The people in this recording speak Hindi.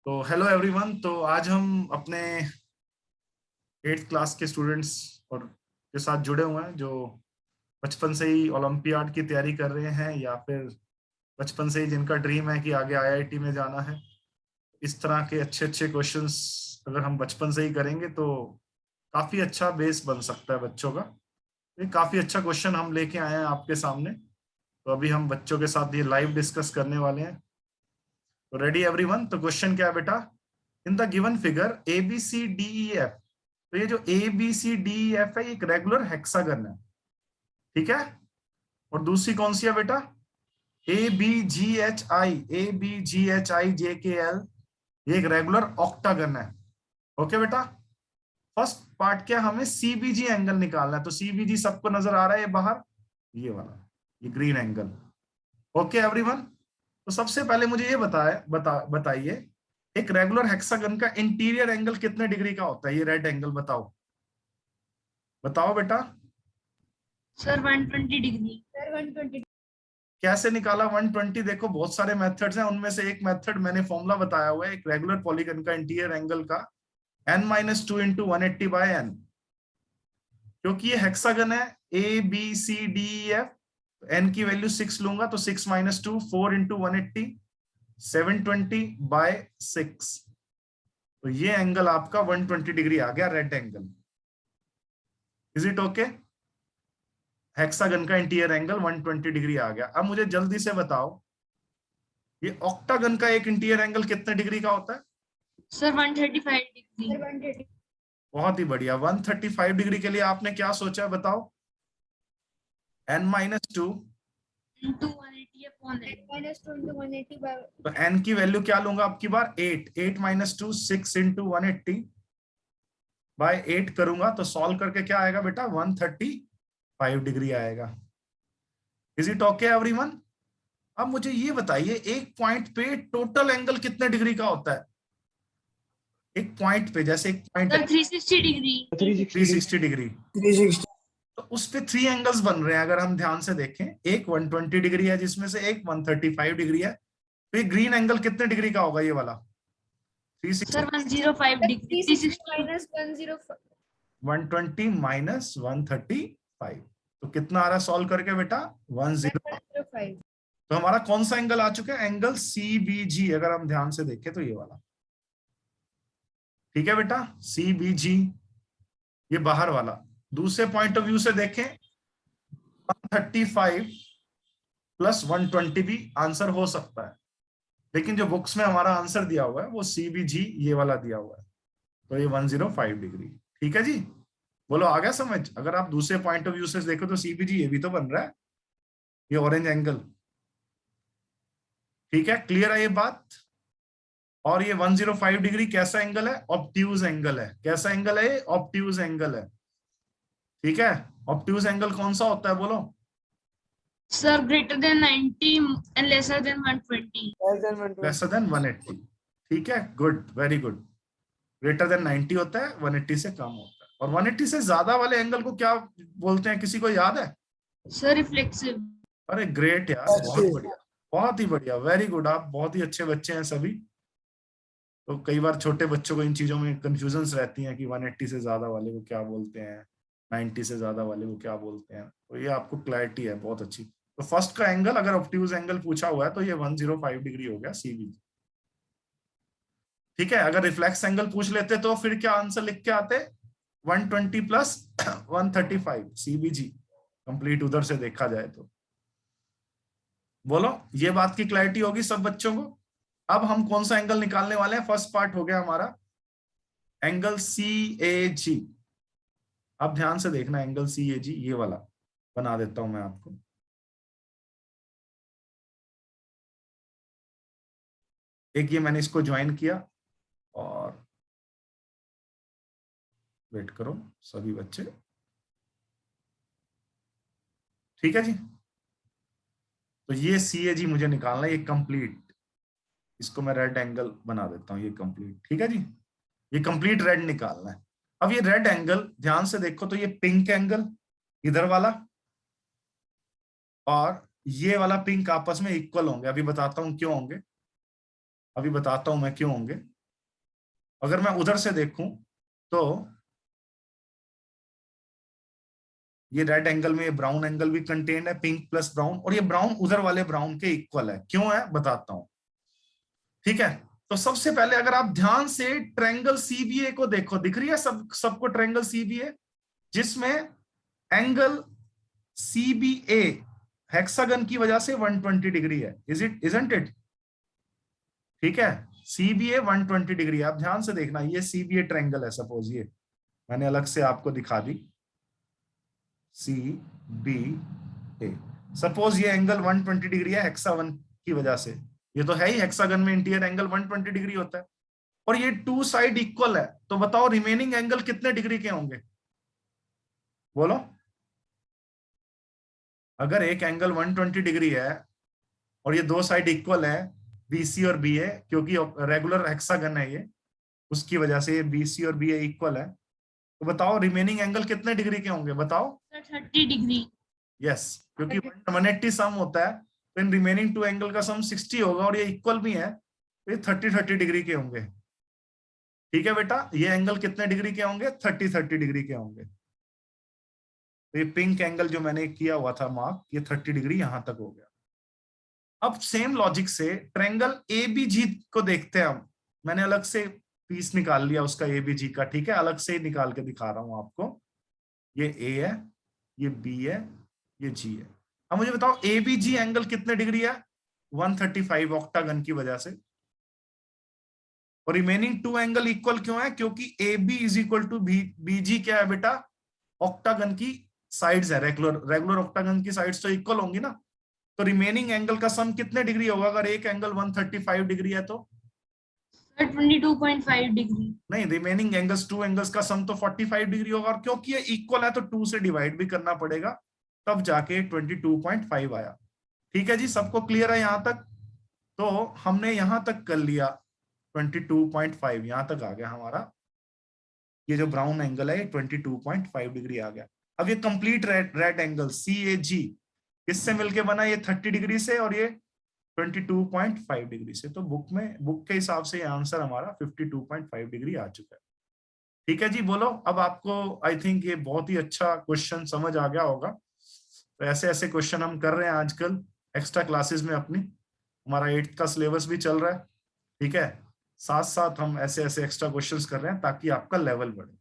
तो हेलो एवरीवन। तो आज हम अपने 8th क्लास के स्टूडेंट्स और के साथ जुड़े हुए हैं जो बचपन से ही ओलंपियाड की तैयारी कर रहे हैं या फिर बचपन से ही जिनका ड्रीम है कि आगे आईआईटी में जाना है। इस तरह के अच्छे अच्छे क्वेश्चंस अगर हम बचपन से ही करेंगे तो काफी अच्छा बेस बन सकता है बच्चों का। ये काफी अच्छा क्वेश्चन हम लेके आए हैं आपके सामने। तो अभी हम बच्चों के साथ ये लाइव डिस्कस करने वाले हैं। तो रेडी एवरीवन? तो क्वेश्चन क्या है बेटा? In the given figure A B C D E F. तो ये जो A B C D E F है, एक रेगुलर हेक्सागन है, ठीक है। और दूसरी कौन सी है बेटा? A B G H I, A B G H I J K L, ये एक रेगुलर ऑक्टागन है। ओके बेटा। फर्स्ट पार्ट क्या, हमें सीबीजी एंगल निकालना है। तो सीबीजी सबको नजर आ रहा है ये बाहर, ये वाला, ये ग्रीन एंगल। Okay everyone. तो सबसे पहले मुझे ये बताइए एक रेगुलर हेक्सागन का इंटीरियर एंगल कितने डिग्री का होता है? ये रेड एंगल बताओ, बताओ बेटा। Sir 120 degree. सर 120। कैसे निकाला 120? देखो बहुत सारे मेथड्स हैं, उनमें से एक मेथड मैंने फॉर्मूला बताया हुआ है एक रेगुलर पॉलीगन का इंटीरियर एंगल का, n-2 इंटू 180 बाय n। क्योंकि ये हेक्सागन है A B C D F, N की वैल्यू 6 लूंगा तो 6 - 2 4 इंटू 180 720 बाय 6। तो ये एंगल आपका 120 डिग्री आ गया, red angle. Is it okay? Hexagon का इंटीरियर एंगल 120 डिग्री आ गया। अब मुझे जल्दी से बताओ ये ऑक्टागन का एक इंटीरियर एंगल कितने डिग्री का होता है? Sir 135 degree. सर 130। बहुत ही बढ़िया। 135 डिग्री के लिए आपने क्या सोचा है बताओ? n-2 into 180 upon n -2 into 180 by. तो n की वैल्यू क्या लूंगा आपकी बार? 8 8 - 2 6 इंटू 180 बाय 8 करूंगा तो सॉल्व करके क्या आएगा बेटा? 135 डिग्री आएगा। Is it okay everyone? अब मुझे ये बताइए एक पॉइंट पे टोटल एंगल कितने डिग्री का होता है? एक पॉइंट पे, जैसे एक पॉइंट 360 डिग्री। 360 डिग्री, 360। तो उस पे 3 एंगल्स बन रहे हैं। अगर हम ध्यान से देखें, एक 120 डिग्री है जिसमें से एक 135 डिग्री है। तो ये ग्रीन एंगल कितने डिग्री का होगा? ये वाला 360। Sir 105 degree. 360 माइनस 105। 120 माइनस 135, तो कितना आ रहा है सॉल्व करके बेटा? 105। तो हमारा कौन सा एंगल आ चुका है? Angle CBG. अगर हम ध्यान से देखें तो ये वाला, ठीक है बेटा, सीबीजी, ये बाहर वाला। दूसरे पॉइंट ऑफ व्यू से देखें, 135 प्लस 120 भी आंसर हो सकता है, लेकिन जो बुक्स में हमारा आंसर दिया हुआ है वो सीबीजी ये वाला दिया हुआ है। तो ये 105 डिग्री, ठीक है जी। बोलो आ गया समझ? अगर आप दूसरे पॉइंट ऑफ व्यू से देखो तो सीबीजी ये भी तो बन रहा है, ये ऑरेंज एंगल। ठीक है, क्लियर है ये बात? और ये 105 डिग्री कैसा एंगल है? ऑब्ट्यूज एंगल है। कैसा एंगल है? ऑब्ट्यूज एंगल है, ठीक है। ऑब्ट्यूज एंगल कौन सा होता है बोलो? Sir greater than 90 and lesser than 120। Lesser than 180, ठीक है, good, very good. Greater than 90 होता है, 180 से कम होता है। और 180 से ज्यादा वाले एंगल को क्या बोलते हैं, किसी को याद है? Sir reflexive. अरे ग्रेट यार, बहुत बढ़िया, बहुत ही बढ़िया, वेरी गुड। आप बहुत ही अच्छे बच्चे हैं सभी। तो कई बार छोटे बच्चों को इन चीजों में कंफ्यूजन्स रहती हैं कि 180 से ज्यादा वाले को क्या बोलते हैं, 90 से ज्यादा वाले को क्या बोलते हैं। तो ये आपको क्लैरिटी है, बहुत अच्छी। तो फर्स्ट का एंगल, अगर ऑब्ट्यूज एंगल पूछा हुआ है तो ये 105 डिग्री हो गया, सीबी। ठीक है, अगर रिफ्लेक्स एंगल पूछ लेते तो फिर क्या आंसर लिख के आते? 120 प्लस 135 सीबीजी कंप्लीट, उधर से देखा जाए तो। बोलो, ये बात की क्लैरिटी होगी सब बच्चों को। अब हम कौन सा एंगल निकालने वाले हैं? फर्स्ट पार्ट हो गया हमारा एंगल सी ए जी। अब ध्यान से देखना, एंगल सी ए जी ये वाला बना देता हूं मैं आपको। एक ये मैंने इसको ज्वाइन किया, और वेट करो सभी बच्चे, ठीक है जी। तो ये सी ए जी मुझे निकालना है, ये कंप्लीट। इसको मैं रेड एंगल बना देता हूं, ये कंप्लीट, ठीक है जी। ये कंप्लीट रेड निकालना है। अब ये रेड एंगल ध्यान से देखो तो ये पिंक एंगल इधर वाला और ये वाला पिंक आपस में इक्वल होंगे। अभी बताता हूं क्यों होंगे, अभी बताता हूं मैं क्यों होंगे। अगर मैं उधर से देखूं तो ये रेड एंगल में ये ब्राउन एंगल भी कंटेन्ड है, पिंक प्लस ब्राउन, और ये ब्राउन उधर वाले ब्राउन के इक्वल है। क्यों है बताता हूं, ठीक है। तो सबसे पहले अगर आप ध्यान से ट्रायंगल सीबीए को देखो, दिख रही है सबको ट्रायंगल सीबीए, जिसमें एंगल सीबीए हेक्सागन की वजह से 120 डिग्री है। Isn't it? ठीक है, सीबीए 120 डिग्री। आप ध्यान से देखना, ये सीबीए ट्रायंगल है, सपोज ये मैंने अलग से आपको दिखा दी, सी बी ए। सपोज ये एंगल 120 डिग्री है हेक्सागन की वजह से, ये तो है ही, हेक्सागन में इंटीरियर एंगल 120 डिग्री होता है, और ये टू साइड इक्वल है। तो बताओ रिमेनिंग एंगल कितने डिग्री के होंगे, बोलो। अगर एक एंगल 120 डिग्री है और ये दो साइड इक्वल है, बीसी और बी ए, क्योंकि रेगुलर हेक्सागन है ये, उसकी वजह से ये बीसी और बी ए इक्वल है, तो बताओ रिमेनिंग एंगल कितने डिग्री के होंगे, बताओ। 30 डिग्री। यस, क्योंकि 180 सम होता है, तो इन रिमेनिंग टू एंगल का सम 60 होगा, और ये इक्वल भी है, तो ये 30 डिग्री के होंगे। ठीक है बेटा, ये एंगल कितने डिग्री के होंगे, 30 डिग्री के होंगे। तो ये पिंक एंगल जो मैंने किया हुआ था मार्क, ये 30 डिग्री यहां तक हो गया। अब सेम लॉजिक से ट्रायंगल एबीजी को देखते हैं हम। मैंने अलग से पीस निकाल लिया उसका एबीजी का, ठीक है, अलग से निकाल के दिखा रहा हूं आपको। ये ए है, ये बी है, ये जी है। अब मुझे बताओ एबीजी एंगल कितने डिग्री है, 135 ऑक्टागन की वजह से। और रिमेनिंग टू एंगल इक्वल क्यों है, क्योंकि A B is equal to BG क्या है बेटा, ऑक्टागन की साइड्स है, रेगुलर ऑक्टागन की साइड्स तो इक्वल होंगी ना। तो रिमेनिंग एंगल का सम कितने डिग्री होगा, अगर एक एंगल 135 डिग्री है तो 22.5 डिग्री। नहीं, रिमेनिंग एंगल्स, टू एंगल्स का सम तो 45 डिग्री होगा, और क्योंकि ये इक्वल है तो 2 से डिवाइड भी करना पड़ेगा, तब जाके 22.5 आया। ठीक है जी, सबको क्लियर है यहां तक? तो हमने यहां तक कर लिया, 22.5 यहां तक आ गया हमारा, ये जो ब्राउन एंगल है 22.5 डिग्री आ गया। अब ये कंप्लीट रेड एंगल सी ए जी किससे मिलके बना, ये 30 डिग्री से और ये 22.5 डिग्री से। तो बुक के हिसाब से ये आंसर हमारा 52.5 डिग्री आ चुका है। ठीक है जी, बोलो। अब आपको आई थिंक ये बहुत ही अच्छा क्वेश्चन समझ आ गया होगा। तो ऐसे ऐसे क्वेश्चन हम कर रहे हैं आजकल एक्स्ट्रा क्लासेस में अपनी, हमारा 8th का सिलेबस भी चल रहा है, ठीक है, साथ साथ हम ऐसे ऐसे एक्स्ट्रा क्वेश्चंस कर रहे हैं ताकि आपका लेवल बढ़े।